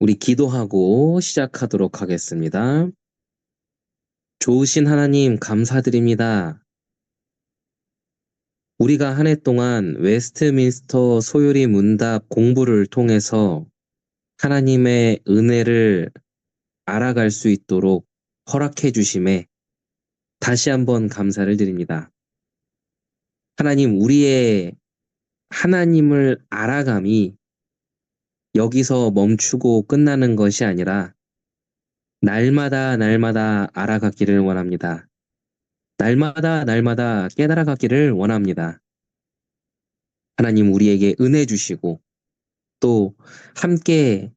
우리 기도하고 시작하도록 하겠습니다. 좋으신 하나님 감사드립니다. 우리가 한 해 동안 웨스트민스터 소요리 문답 공부를 통해서 하나님의 은혜를 알아갈 수 있도록 허락해 주심에 다시 한번 감사를 드립니다. 하나님, 우리의 하나님을 알아감이 여기서 멈추고 끝나는 것이 아니라 날마다 날마다 알아가기를 원합니다. 날마다 날마다 깨달아가기를 원합니다. 하나님 우리에게 은혜 주시고 또 함께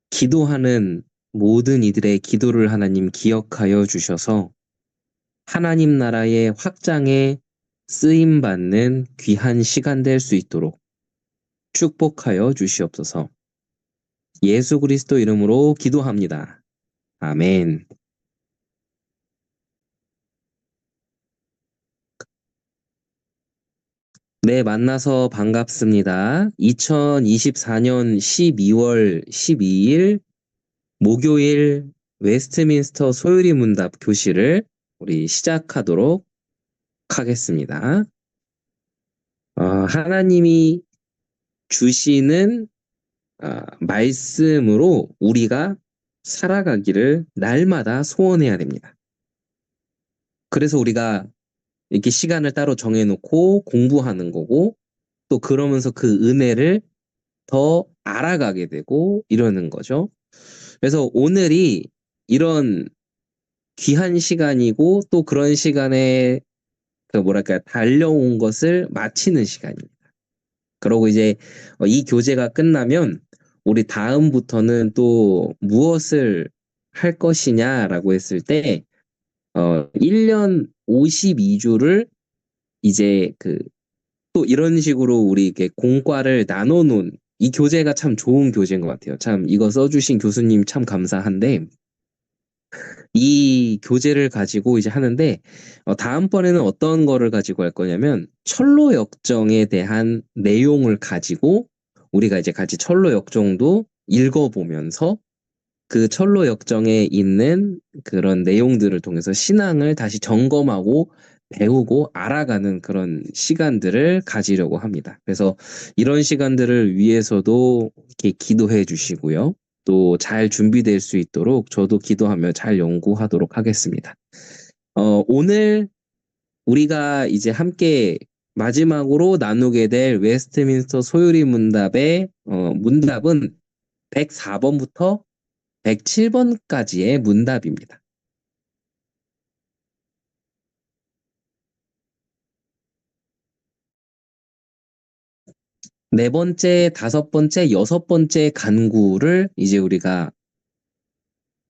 기도하는 모든 이들의 기도를 하나님 기억하여 주셔서 하나님 나라의 확장에 쓰임받는 귀한 시간 될 수 있도록 축복하여 주시옵소서. 예수 그리스도 이름으로 기도합니다. 아멘. 네, 만나서 반갑습니다. 2024년 12월 12일 목요일 웨스트민스터 소요리 문답 교실을 우리 시작하도록 하겠습니다. 하나님이 주시는 말씀으로 우리가 살아가기를 날마다 소원해야 됩니다. 그래서 우리가 이렇게 시간을 따로 정해놓고 공부하는 거고 또 그러면서 그 은혜를 더 알아가게 되고 이러는 거죠. 그래서 오늘이 이런 귀한 시간이고 또 그런 시간에 그 뭐랄까 달려온 것을 마치는 시간입니다. 그러고 이제 이 교재가 끝나면 우리 다음부터는 또 무엇을 할 것이냐라고 했을 때 1년 52주를 이제 또 이런 식으로 우리 이렇게 공과를 나눠 놓은 이 교재가 참 좋은 교재인 것 같아요. 참 이거 써주신 교수님 참 감사한데 이 교재를 가지고 이제 하는데 다음번에는 어떤 거를 가지고 할 거냐면 철로 역정에 대한 내용을 가지고 우리가 이제 같이 철로 역정도 읽어보면서 그 철로 역정에 있는 그런 내용들을 통해서 신앙을 다시 점검하고 배우고 알아가는 그런 시간들을 가지려고 합니다. 그래서 이런 시간들을 위해서도 이렇게 기도해 주시고요. 또 잘 준비될 수 있도록 저도 기도하며 잘 연구하도록 하겠습니다. 오늘 우리가 이제 함께 마지막으로 나누게 될 웨스트민스터 소요리 문답의 문답은 104번부터 107번까지의 문답입니다. 네 번째, 다섯 번째, 여섯 번째 간구를 이제 우리가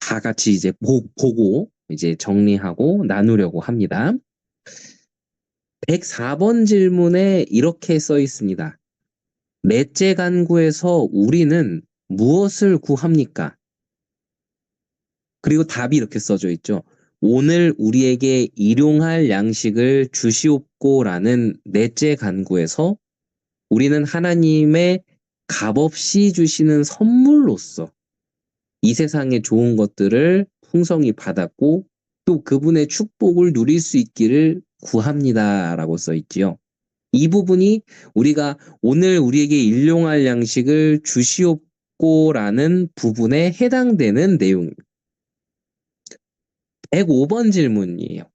다 같이 이제 보고 이제 정리하고 나누려고 합니다. 104번 질문에 이렇게 써 있습니다. 넷째 간구에서 우리는 무엇을 구합니까? 그리고 답이 이렇게 써져 있죠. 오늘 우리에게 일용할 양식을 주시옵고라는 넷째 간구에서 우리는 하나님의 값없이 주시는 선물로서 이 세상의 좋은 것들을 풍성히 받았고 또 그분의 축복을 누릴 수 있기를 구합니다라고 써 있지요. 이 부분이 우리가 오늘 우리에게 일용할 양식을 주시옵고라는 부분에 해당되는 내용입니다. 105번 질문이에요.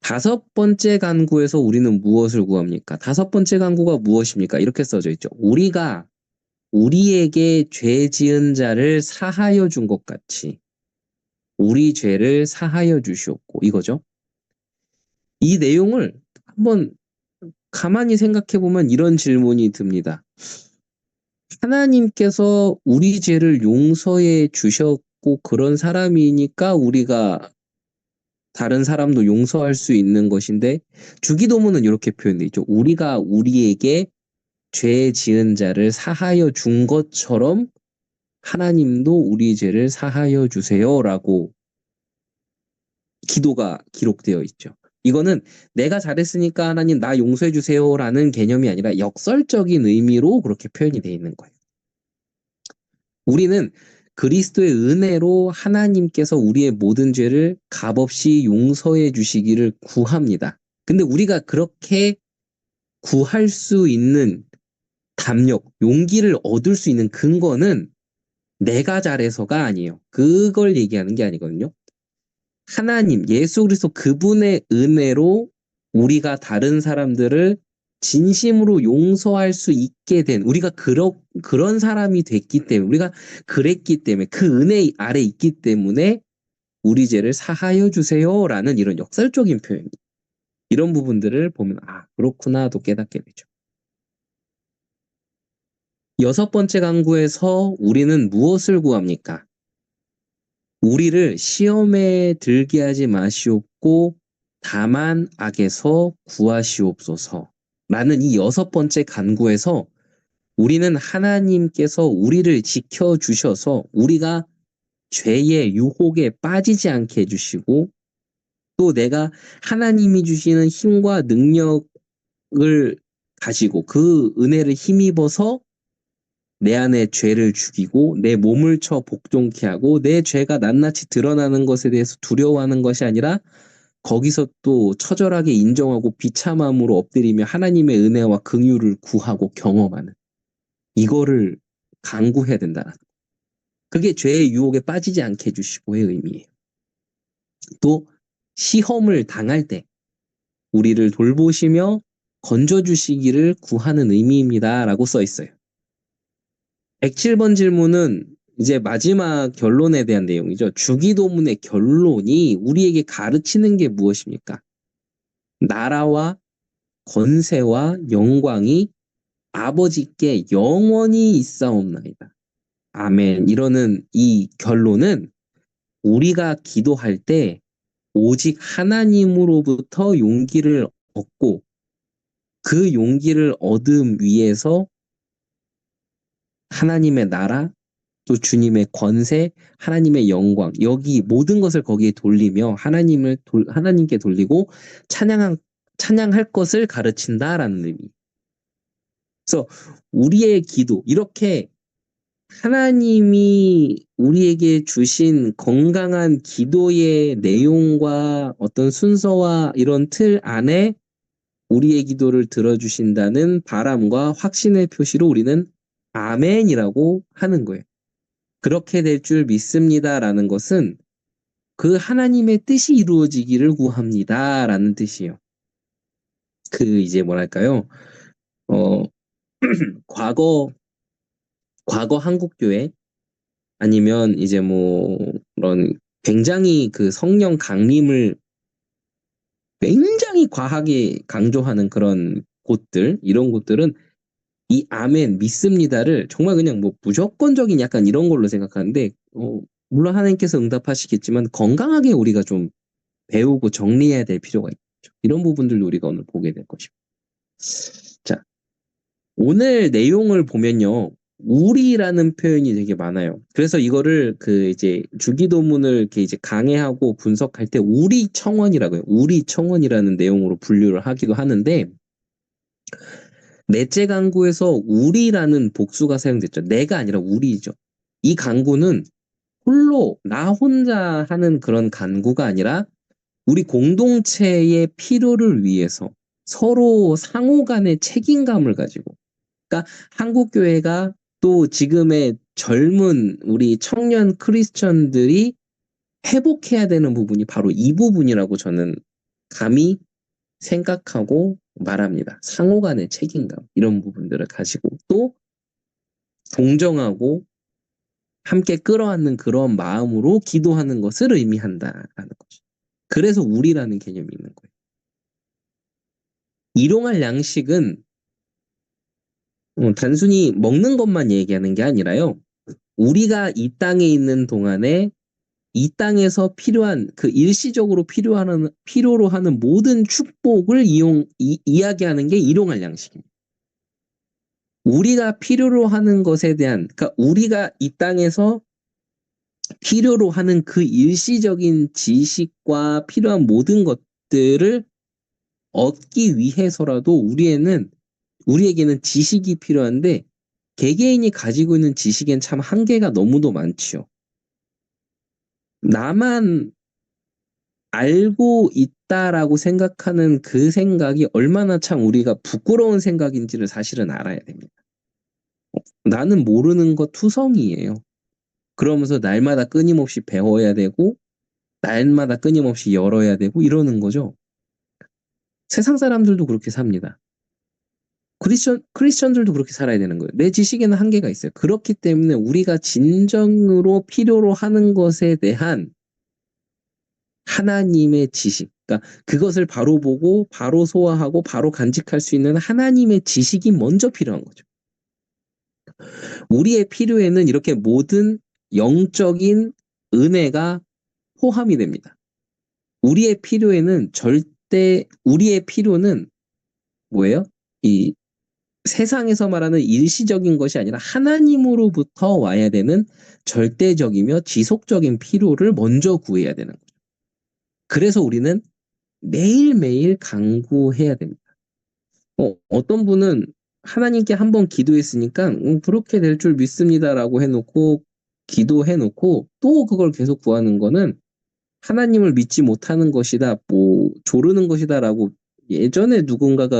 다섯 번째 간구에서 우리는 무엇을 구합니까? 다섯 번째 간구가 무엇입니까? 이렇게 써져 있죠. 우리가 우리에게 죄 지은 자를 사하여 준 것 같이 우리 죄를 사하여 주시옵고 이거죠. 이 내용을 한번 가만히 생각해 보면 이런 질문이 듭니다. 하나님께서 우리 죄를 용서해 주셨고 그런 사람이니까 우리가 다른 사람도 용서할 수 있는 것인데 주기도문은 이렇게 표현돼 있죠. 우리가 우리에게 죄 지은 자를 사하여 준 것처럼 하나님도 우리 죄를 사하여 주세요라고 기도가 기록되어 있죠. 이거는 내가 잘했으니까 하나님 나 용서해 주세요라는 개념이 아니라 역설적인 의미로 그렇게 표현이 되어 있는 거예요. 우리는 그리스도의 은혜로 하나님께서 우리의 모든 죄를 값없이 용서해 주시기를 구합니다. 근데 우리가 그렇게 구할 수 있는 담력, 용기를 얻을 수 있는 근거는 내가 잘해서가 아니에요. 그걸 얘기하는 게 아니거든요. 하나님, 예수 그리스도 그분의 은혜로 우리가 다른 사람들을 진심으로 용서할 수 있게 된, 우리가 그런 사람이 됐기 때문에, 우리가 그랬기 때문에, 그 은혜 아래 있기 때문에 우리 죄를 사하여 주세요라는 이런 역설적인 표현. 이런 부분들을 보면, 아, 그렇구나도 깨닫게 되죠. 6번째 간구에서 우리는 무엇을 구합니까? 우리를 시험에 들게 하지 마시옵고 다만 악에서 구하시옵소서. 라는 이 6번째 간구에서 우리는 하나님께서 우리를 지켜주셔서 우리가 죄의 유혹에 빠지지 않게 해주시고 또 내가 하나님이 주시는 힘과 능력을 가지고 그 은혜를 힘입어서 내 안에 죄를 죽이고 내 몸을 쳐 복종케 하고 내 죄가 낱낱이 드러나는 것에 대해서 두려워하는 것이 아니라 거기서 또 처절하게 인정하고 비참함으로 엎드리며 하나님의 은혜와 긍휼을 구하고 경험하는 이거를 간구해야 된다. 그게 죄의 유혹에 빠지지 않게 해주시고의 의미예요. 또 시험을 당할 때 우리를 돌보시며 건져주시기를 구하는 의미입니다라고 써 있어요. 107번 질문은 이제 마지막 결론에 대한 내용이죠. 주기도문의 결론이 우리에게 가르치는 게 무엇입니까? 나라와 권세와 영광이 아버지께 영원히 있사옵나이다. 아멘. 이러는 이 결론은 우리가 기도할 때 오직 하나님으로부터 용기를 얻고 그 용기를 얻음 위해서 하나님의 나라, 또 주님의 권세, 하나님의 영광, 여기 모든 것을 거기에 돌리며 하나님께 돌리고 찬양할 것을 가르친다라는 의미. 그래서 우리의 기도, 이렇게 하나님이 우리에게 주신 건강한 기도의 내용과 어떤 순서와 이런 틀 안에 우리의 기도를 들어주신다는 바람과 확신의 표시로 우리는 아멘이라고 하는 거예요. 그렇게 될 줄 믿습니다라는 것은 그 하나님의 뜻이 이루어지기를 구합니다라는 뜻이에요. 그 이제 뭐랄까요? 과거 한국교회 아니면 이제 뭐 그런 굉장히 그 성령 강림을 굉장히 과하게 강조하는 그런 곳들, 이런 곳들은 이 아멘 믿습니다를 정말 그냥 뭐 무조건적인 약간 이런 걸로 생각하는데 물론 하나님께서 응답하시겠지만 건강하게 우리가 좀 배우고 정리해야 될 필요가 있죠. 이런 부분들도 우리가 오늘 보게 될 것입니다. 자, 오늘 내용을 보면요. 우리라는 표현이 되게 많아요. 그래서 이거를 그 이제 주기도문을 이렇게 이제 강해하고 분석할 때 우리 청원이라고 해요. 우리 청원이라는 내용으로 분류를 하기도 하는데 넷째 간구에서 우리라는 복수가 사용됐죠. 내가 아니라 우리죠. 이 간구는 홀로 나 혼자 하는 그런 간구가 아니라 우리 공동체의 필요를 위해서 서로 상호 간의 책임감을 가지고 그러니까 한국교회가 또 지금의 젊은 우리 청년 크리스천들이 회복해야 되는 부분이 바로 이 부분이라고 저는 감히 생각하고 말합니다. 상호 간의 책임감 이런 부분들을 가지고 또 동정하고 함께 끌어안는 그런 마음으로 기도하는 것을 의미한다라는 거죠. 그래서 우리라는 개념이 있는 거예요. 일용할 양식은 단순히 먹는 것만 얘기하는 게 아니라요. 우리가 이 땅에 있는 동안에 이 땅에서 필요한 그 일시적으로 필요로 하는 모든 축복을 이야기하는 게 일용할 양식입니다. 우리가 필요로 하는 것에 대한 그러니까 우리가 이 땅에서 필요로 하는 그 일시적인 지식과 필요한 모든 것들을 얻기 위해서라도 우리에게는 지식이 필요한데 개개인이 가지고 있는 지식엔 참 한계가 너무도 많지요. 나만 알고 있다라고 생각하는 그 생각이 얼마나 참 우리가 부끄러운 생각인지를 사실은 알아야 됩니다. 나는 모르는 거 투성이에요. 그러면서 날마다 끊임없이 배워야 되고 날마다 끊임없이 열어야 되고 이러는 거죠. 세상 사람들도 그렇게 삽니다. 크리스천들도 그렇게 살아야 되는 거예요. 내 지식에는 한계가 있어요. 그렇기 때문에 우리가 진정으로 필요로 하는 것에 대한 하나님의 지식, 그러니까 그것을 바로 보고 바로 소화하고 바로 간직할 수 있는 하나님의 지식이 먼저 필요한 거죠. 우리의 필요에는 이렇게 모든 영적인 은혜가 포함이 됩니다. 우리의 필요에는 우리의 필요는 뭐예요? 이 세상에서 말하는 일시적인 것이 아니라 하나님으로부터 와야 되는 절대적이며 지속적인 필요를 먼저 구해야 되는 거죠. 그래서 우리는 매일매일 간구해야 됩니다. 어떤 분은 하나님께 한번 기도했으니까 그렇게 될 줄 믿습니다라고 해놓고 기도해놓고 또 그걸 계속 구하는 거는 하나님을 믿지 못하는 것이다, 뭐 조르는 것이다라고 예전에 누가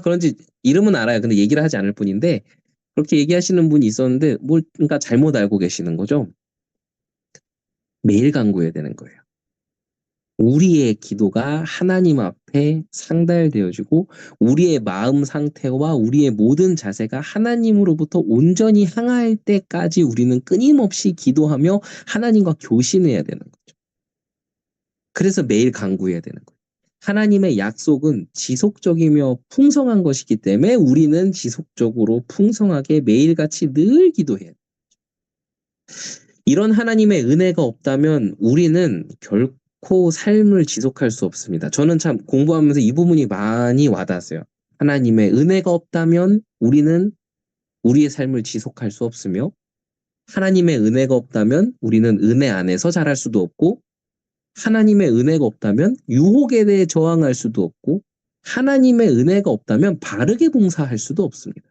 그런지 이름은 알아요. 근데 얘기를 하지 않을 뿐인데 그렇게 얘기하시는 분이 있었는데 그러니까 잘못 알고 계시는 거죠. 매일 간구해야 되는 거예요. 우리의 기도가 하나님 앞에 상달되어지고 우리의 마음 상태와 우리의 모든 자세가 하나님으로부터 온전히 향할 때까지 우리는 끊임없이 기도하며 하나님과 교신해야 되는 거죠. 그래서 매일 간구해야 되는 거예요. 하나님의 약속은 지속적이며 풍성한 것이기 때문에 우리는 지속적으로 풍성하게 매일같이 늘 기도해야 돼요. 이런 하나님의 은혜가 없다면 우리는 결코 삶을 지속할 수 없습니다. 저는 참 공부하면서 이 부분이 많이 와닿았어요. 하나님의 은혜가 없다면 우리는 우리의 삶을 지속할 수 없으며 하나님의 은혜가 없다면 우리는 은혜 안에서 자랄 수도 없고 하나님의 은혜가 없다면 유혹에 대해 저항할 수도 없고 하나님의 은혜가 없다면 바르게 봉사할 수도 없습니다.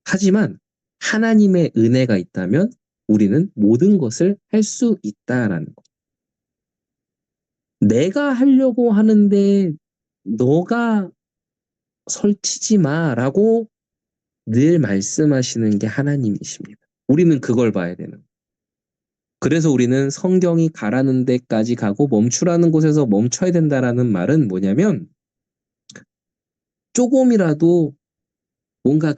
하지만 하나님의 은혜가 있다면 우리는 모든 것을 할 수 있다라는 것. 내가 하려고 하는데 너가 설치지 마라고 늘 말씀하시는 게 하나님이십니다. 우리는 그걸 봐야 되는 거예요. 그래서 우리는 성경이 가라는 데까지 가고 멈추라는 곳에서 멈춰야 된다라는 말은 뭐냐면 조금이라도 뭔가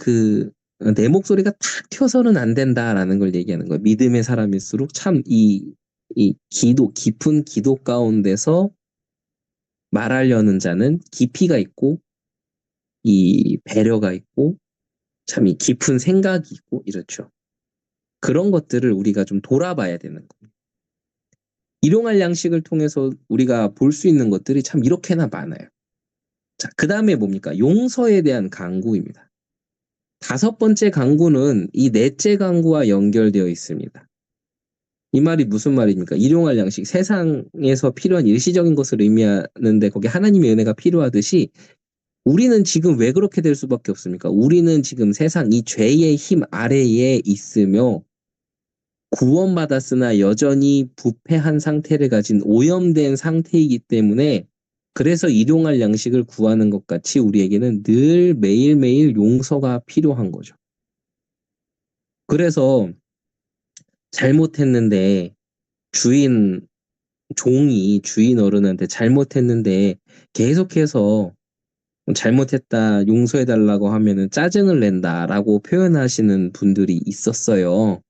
내 목소리가 탁 튀어서는 안 된다라는 걸 얘기하는 거예요. 믿음의 사람일수록 참 이 깊은 기도 가운데서 말하려는 자는 깊이가 있고 이 배려가 있고 참 이 깊은 생각이 있고 이렇죠. 그런 것들을 우리가 좀 돌아봐야 되는 거예요. 일용할 양식을 통해서 우리가 볼 수 있는 것들이 참 이렇게나 많아요. 자, 그다음에 뭡니까? 용서에 대한 간구입니다. 5번째 간구는 이 넷째 간구와 연결되어 있습니다. 이 말이 무슨 말입니까? 일용할 양식, 세상에서 필요한 일시적인 것을 의미하는데 거기에 하나님의 은혜가 필요하듯이 우리는 지금 왜 그렇게 될 수밖에 없습니까? 우리는 지금 세상 이 죄의 힘 아래에 있으며 구원받았으나 여전히 부패한 상태를 가진 오염된 상태이기 때문에 그래서 일용할 양식을 구하는 것 같이 우리에게는 늘 매일매일 용서가 필요한 거죠. 그래서 잘못했는데 종이 주인 어른한테 잘못했는데 계속해서 잘못했다 용서해달라고 하면은 짜증을 낸다라고 표현하시는 분들이 있었어요.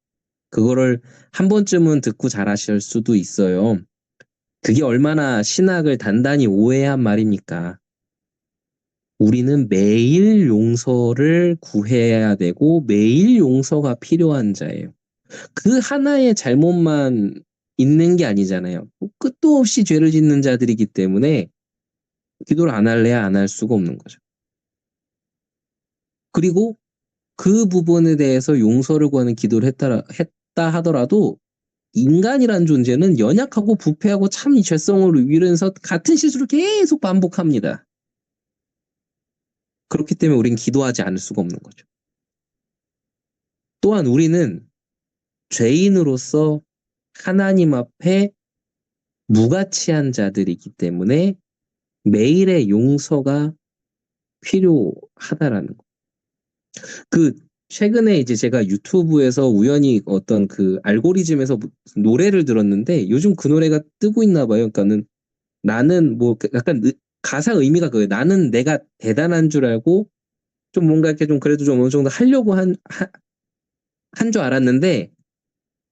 그거를 한 번쯤은 듣고 잘하실 수도 있어요. 그게 얼마나 신학을 단단히 오해한 말입니까? 우리는 매일 용서를 구해야 되고 매일 용서가 필요한 자예요. 그 하나의 잘못만 있는 게 아니잖아요. 끝도 없이 죄를 짓는 자들이기 때문에 기도를 안 할래야 안 할 수가 없는 거죠. 그리고 그 부분에 대해서 용서를 구하는 기도를 했다 하더라도 인간이란 존재는 연약하고 부패하고 참 이 죄성을 위면서 같은 실수를 계속 반복합니다. 그렇기 때문에 우린 기도하지 않을 수가 없는 거죠. 또한 우리는 죄인으로서 하나님 앞에 무가치한 자들이기 때문에 매일의 용서가 필요하다라는 거. 그 최근에 이제 제가 유튜브에서 우연히 어떤 그 알고리즘에서 노래를 들었는데 요즘 그 노래가 뜨고 있나 봐요. 그러니까는 나는 뭐 약간 가사 의미가 그거예요. 나는 내가 대단한 줄 알고 좀 뭔가 이렇게 좀 그래도 좀 어느 정도 하려고 한 줄 알았는데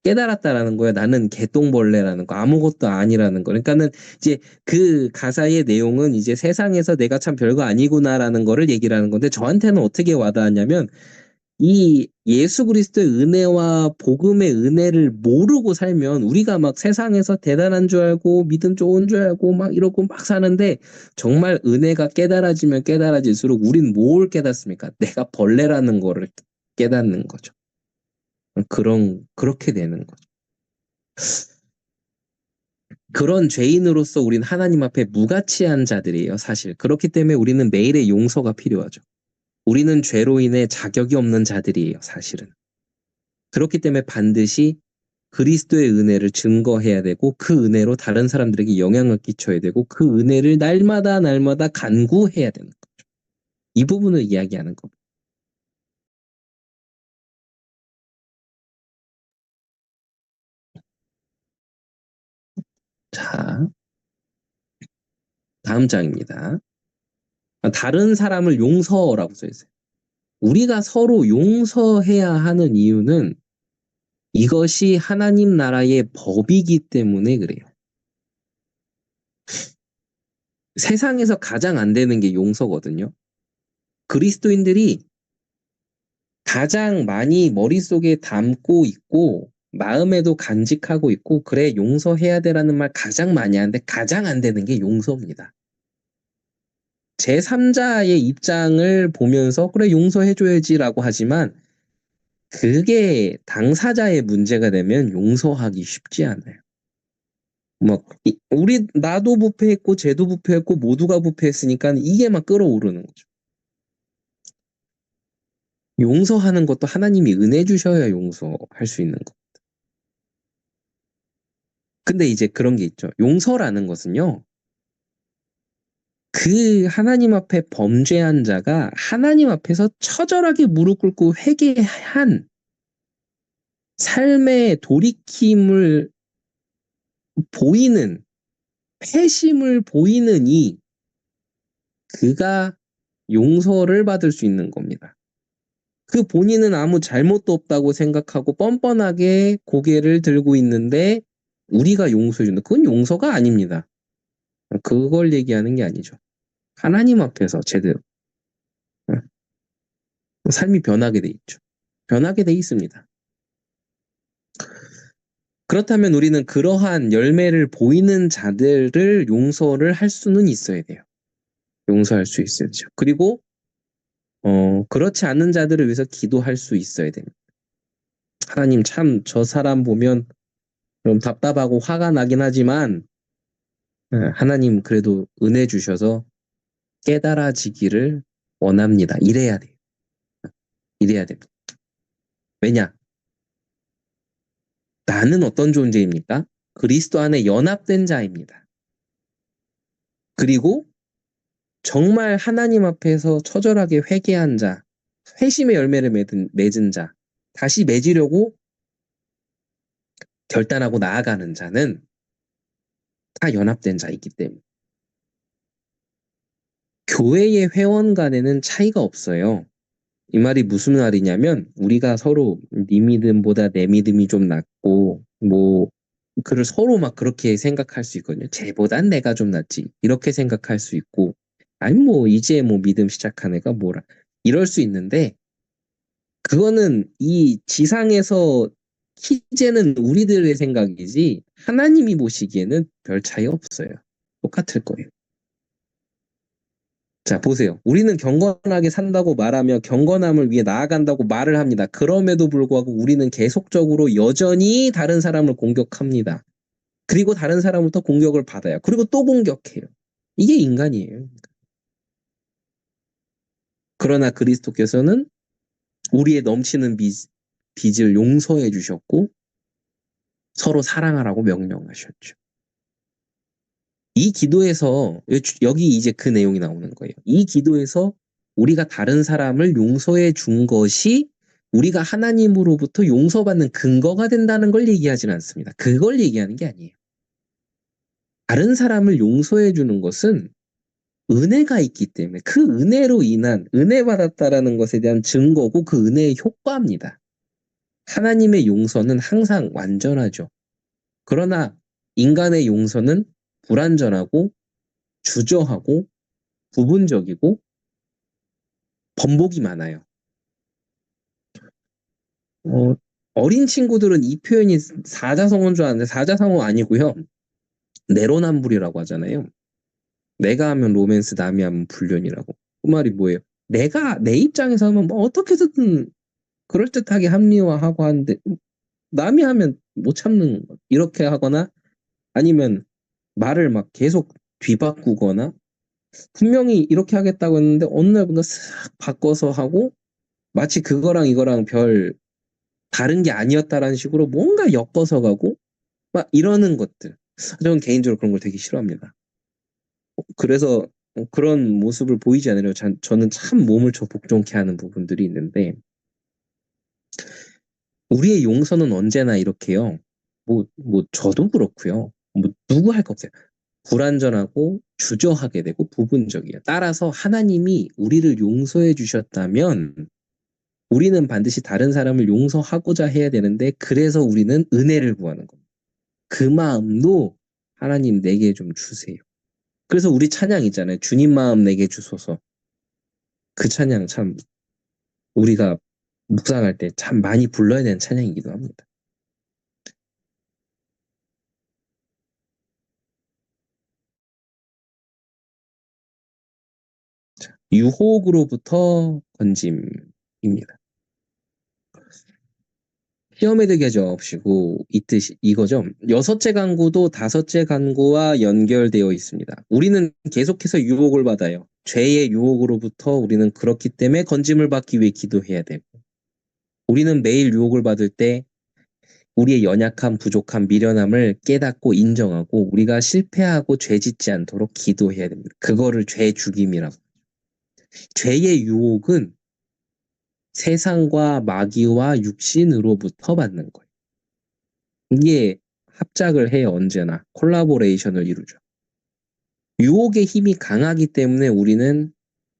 깨달았다라는 거예요. 나는 개똥벌레라는 거, 아무것도 아니라는 거. 그러니까는 이제 그 가사의 내용은 이제 세상에서 내가 참 별거 아니구나라는 거를 얘기를 하는 건데 저한테는 어떻게 와닿았냐면 이 예수 그리스도의 은혜와 복음의 은혜를 모르고 살면 우리가 막 세상에서 대단한 줄 알고 믿음 좋은 줄 알고 막 이러고 막 사는데 정말 은혜가 깨달아지면 깨달아질수록 우린 뭘 깨닫습니까? 내가 벌레라는 거를 깨닫는 거죠. 그렇게 되는 거죠. 그런 죄인으로서 우린 하나님 앞에 무가치한 자들이에요, 사실. 그렇기 때문에 우리는 매일의 용서가 필요하죠. 우리는 죄로 인해 자격이 없는 자들이에요, 사실은. 그렇기 때문에 반드시 그리스도의 은혜를 증거해야 되고 그 은혜로 다른 사람들에게 영향을 끼쳐야 되고 그 은혜를 날마다 날마다 간구해야 되는 거죠. 이 부분을 이야기하는 겁니다. 자, 다음 장입니다. 다른 사람을 용서라고 써 있어요. 우리가 서로 용서해야 하는 이유는 이것이 하나님 나라의 법이기 때문에 그래요. 세상에서 가장 안 되는 게 용서거든요. 그리스도인들이 가장 많이 머릿속에 담고 있고 마음에도 간직하고 있고 그래 용서해야 돼라는 말 가장 많이 하는데 가장 안 되는 게 용서입니다. 제3자의 입장을 보면서 그래 용서해줘야지라고 하지만 그게 당사자의 문제가 되면 용서하기 쉽지 않아요. 막 우리 나도 부패했고 쟤도 부패했고 모두가 부패했으니까 이게 막 끌어오르는 거죠. 용서하는 것도 하나님이 은혜 주셔야 용서할 수 있는 거. 근데 이제 그런 게 있죠. 용서라는 것은요. 그 하나님 앞에 범죄한 자가 하나님 앞에서 처절하게 무릎 꿇고 회개한 삶의 돌이킴을 보이는 회심을 보이는 이 그가 용서를 받을 수 있는 겁니다. 그 본인은 아무 잘못도 없다고 생각하고 뻔뻔하게 고개를 들고 있는데 우리가 용서해 준다. 그건 용서가 아닙니다. 그걸 얘기하는 게 아니죠. 하나님 앞에서 제대로 삶이 변하게 돼 있죠. 변하게 돼 있습니다. 그렇다면 우리는 그러한 열매를 보이는 자들을 용서를 할 수는 있어야 돼요. 용서할 수 있어야죠. 그리고 그렇지 않은 자들을 위해서 기도할 수 있어야 됩니다. 하나님 참 저 사람 보면 좀 답답하고 화가 나긴 하지만 하나님 그래도 은혜 주셔서 깨달아지기를 원합니다. 이래야 돼요. 이래야 됩니다. 왜냐? 나는 어떤 존재입니까? 그리스도 안에 연합된 자입니다. 그리고 정말 하나님 앞에서 처절하게 회개한 자, 회심의 열매를 맺은 자, 다시 맺으려고 결단하고 나아가는 자는 다 연합된 자이기 때문에. 교회의 회원 간에는 차이가 없어요. 이 말이 무슨 말이냐면 우리가 서로 네 믿음보다 내 믿음이 좀 낫고 뭐 그를 서로 막 그렇게 생각할 수 있거든요. 쟤보단 내가 좀 낫지. 이렇게 생각할 수 있고 아니 뭐 이제 뭐 믿음 시작한 애가 뭐라 이럴 수 있는데 그거는 이 지상에서 희재는 우리들의 생각이지 하나님이 보시기에는 별 차이 없어요. 똑같을 거예요. 자, 보세요. 우리는 경건하게 산다고 말하며 경건함을 위해 나아간다고 말을 합니다. 그럼에도 불구하고 우리는 계속적으로 여전히 다른 사람을 공격합니다. 그리고 다른 사람부터 공격을 받아요. 그리고 또 공격해요. 이게 인간이에요. 그러나 그리스도께서는 우리의 넘치는 빚을 용서해 주셨고 서로 사랑하라고 명령하셨죠. 이 기도에서 여기 이제 그 내용이 나오는 거예요. 이 기도에서 우리가 다른 사람을 용서해 준 것이 우리가 하나님으로부터 용서받는 근거가 된다는 걸 얘기하지는 않습니다. 그걸 얘기하는 게 아니에요. 다른 사람을 용서해 주는 것은 은혜가 있기 때문에 그 은혜로 인한 은혜 받았다라는 것에 대한 증거고 그 은혜의 효과입니다. 하나님의 용서는 항상 완전하죠. 그러나 인간의 용서는 불완전하고 주저하고 부분적이고 번복이 많아요. 어린 친구들은 이 표현이 사자성어인 줄 아는데 사자성어 아니고요. 내로남불이라고 하잖아요. 내가 하면 로맨스, 남이 하면 불륜이라고. 그 말이 뭐예요? 내가 내 입장에서 하면 뭐 어떻게든 그럴듯하게 합리화하고 하는데 남이 하면 못 참는 거. 이렇게 하거나 아니면 말을 막 계속 뒤바꾸거나 분명히 이렇게 하겠다고 했는데 어느 날부터 싹 바꿔서 하고 마치 그거랑 이거랑 별 다른 게 아니었다라는 식으로 뭔가 엮어서 가고 막 이러는 것들. 저는 개인적으로 그런 걸 되게 싫어합니다. 그래서 그런 모습을 보이지 않으려 저는 참 몸을 복종케 하는 부분들이 있는데 우리의 용서는 언제나 이렇게요. 저도 그렇고요. 누구 할 거 없어요. 불완전하고 주저하게 되고 부분적이에요. 따라서 하나님이 우리를 용서해 주셨다면 우리는 반드시 다른 사람을 용서하고자 해야 되는데 그래서 우리는 은혜를 구하는 겁니다. 그 마음도 하나님 내게 좀 주세요. 그래서 우리 찬양 있잖아요. 주님 마음 내게 주소서. 그 찬양 참 우리가 묵상할 때 참 많이 불러야 되는 찬양이기도 합니다. 유혹으로부터 건짐입니다. 시험에 들게 하지 마옵시고 이 뜻이 이거죠. 여섯째 간구도 다섯째 간구와 연결되어 있습니다. 우리는 계속해서 유혹을 받아요. 죄의 유혹으로부터 우리는 그렇기 때문에 건짐을 받기 위해 기도해야 되고 우리는 매일 유혹을 받을 때 우리의 연약함, 부족함, 미련함을 깨닫고 인정하고 우리가 실패하고 죄 짓지 않도록 기도해야 됩니다. 그거를 죄 죽임이라고. 죄의 유혹은 세상과 마귀와 육신으로부터 받는 거예요. 이게 합작을 해요. 언제나 콜라보레이션을 이루죠. 유혹의 힘이 강하기 때문에 우리는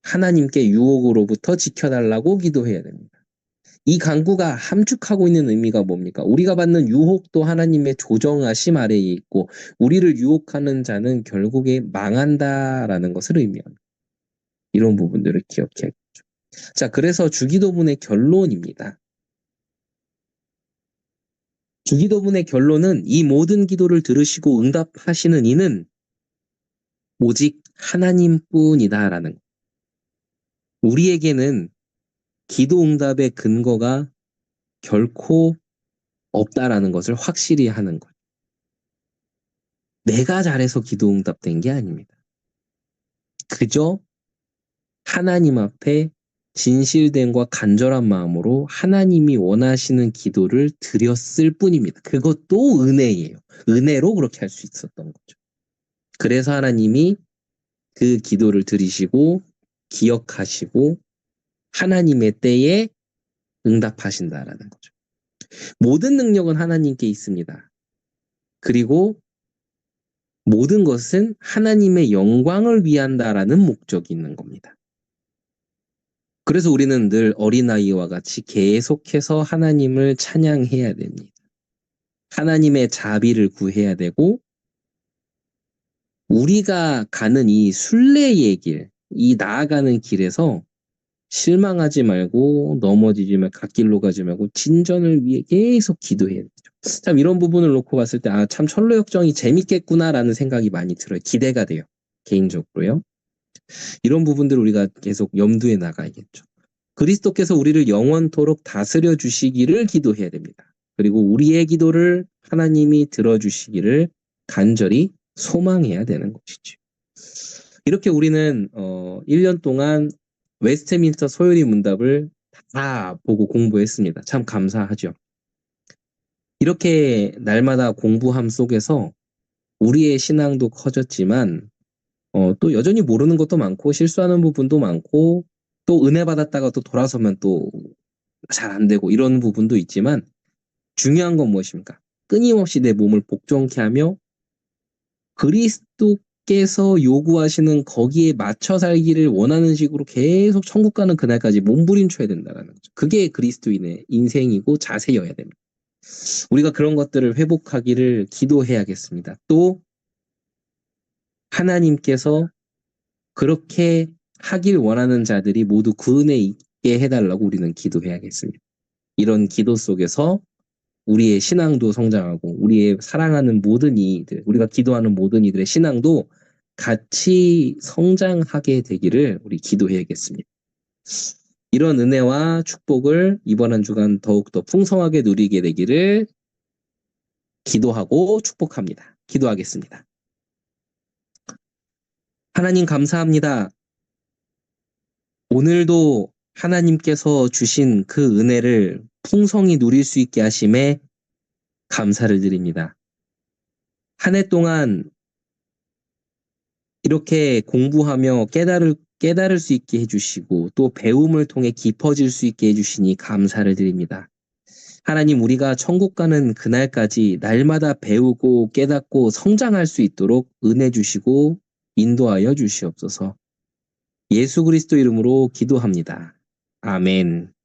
하나님께 유혹으로부터 지켜달라고 기도해야 됩니다. 이 간구가 함축하고 있는 의미가 뭡니까? 우리가 받는 유혹도 하나님의 조정하심 아래에 있고 우리를 유혹하는 자는 결국에 망한다라는 것을 의미합니다. 이런 부분들을 기억해야겠죠. 자, 그래서 주기도문의 결론입니다. 주기도문의 결론은 이 모든 기도를 들으시고 응답하시는 이는 오직 하나님뿐이다라는 것. 우리에게는 기도 응답의 근거가 결코 없다라는 것을 확실히 하는 것. 내가 잘해서 기도 응답된 게 아닙니다. 그저 하나님 앞에 진실됨과 간절한 마음으로 하나님이 원하시는 기도를 드렸을 뿐입니다. 그것도 은혜예요. 은혜로 그렇게 할 수 있었던 거죠. 그래서 하나님이 그 기도를 들으시고 기억하시고 하나님의 때에 응답하신다라는 거죠. 모든 능력은 하나님께 있습니다. 그리고 모든 것은 하나님의 영광을 위한다라는 목적이 있는 겁니다. 그래서 우리는 늘 어린아이와 같이 계속해서 하나님을 찬양해야 됩니다. 하나님의 자비를 구해야 되고 우리가 가는 이 순례의 길, 이 나아가는 길에서 실망하지 말고 넘어지지 말고 갓길로 가지 말고 진전을 위해 계속 기도해야 되죠. 참 이런 부분을 놓고 봤을 때 참 철로역정이 재밌겠구나라는 생각이 많이 들어요. 기대가 돼요. 개인적으로요. 이런 부분들을 우리가 계속 염두에 나가야겠죠. 그리스도께서 우리를 영원토록 다스려 주시기를 기도해야 됩니다. 그리고 우리의 기도를 하나님이 들어주시기를 간절히 소망해야 되는 것이죠. 이렇게 우리는 1년 동안 웨스트민스터 소요리 문답을 다 보고 공부했습니다. 참 감사하죠. 이렇게 날마다 공부함 속에서 우리의 신앙도 커졌지만 또 여전히 모르는 것도 많고 실수하는 부분도 많고 또 은혜 받았다가 또 돌아서면 또 잘 안 되고 이런 부분도 있지만 중요한 건 무엇입니까? 끊임없이 내 몸을 복종케 하며 그리스도께서 요구하시는 거기에 맞춰 살기를 원하는 식으로 계속 천국 가는 그날까지 몸부림쳐야 된다는 거죠. 그게 그리스도인의 인생이고 자세여야 됩니다. 우리가 그런 것들을 회복하기를 기도해야겠습니다. 또 하나님께서 그렇게 하길 원하는 자들이 모두 그 은혜 있게 해달라고 우리는 기도해야겠습니다. 이런 기도 속에서 우리의 신앙도 성장하고 우리의 사랑하는 모든 이들, 우리가 기도하는 모든 이들의 신앙도 같이 성장하게 되기를 우리 기도해야겠습니다. 이런 은혜와 축복을 이번 한 주간 더욱더 풍성하게 누리게 되기를 기도하고 축복합니다. 기도하겠습니다. 하나님 감사합니다. 오늘도 하나님께서 주신 그 은혜를 풍성히 누릴 수 있게 하심에 감사를 드립니다. 한 해 동안 이렇게 공부하며 깨달을 수 있게 해주시고 또 배움을 통해 깊어질 수 있게 해주시니 감사를 드립니다. 하나님, 우리가 천국 가는 그날까지 날마다 배우고 깨닫고 성장할 수 있도록 은혜 주시고 인도하여 주시옵소서. 예수 그리스도 이름으로 기도합니다. 아멘.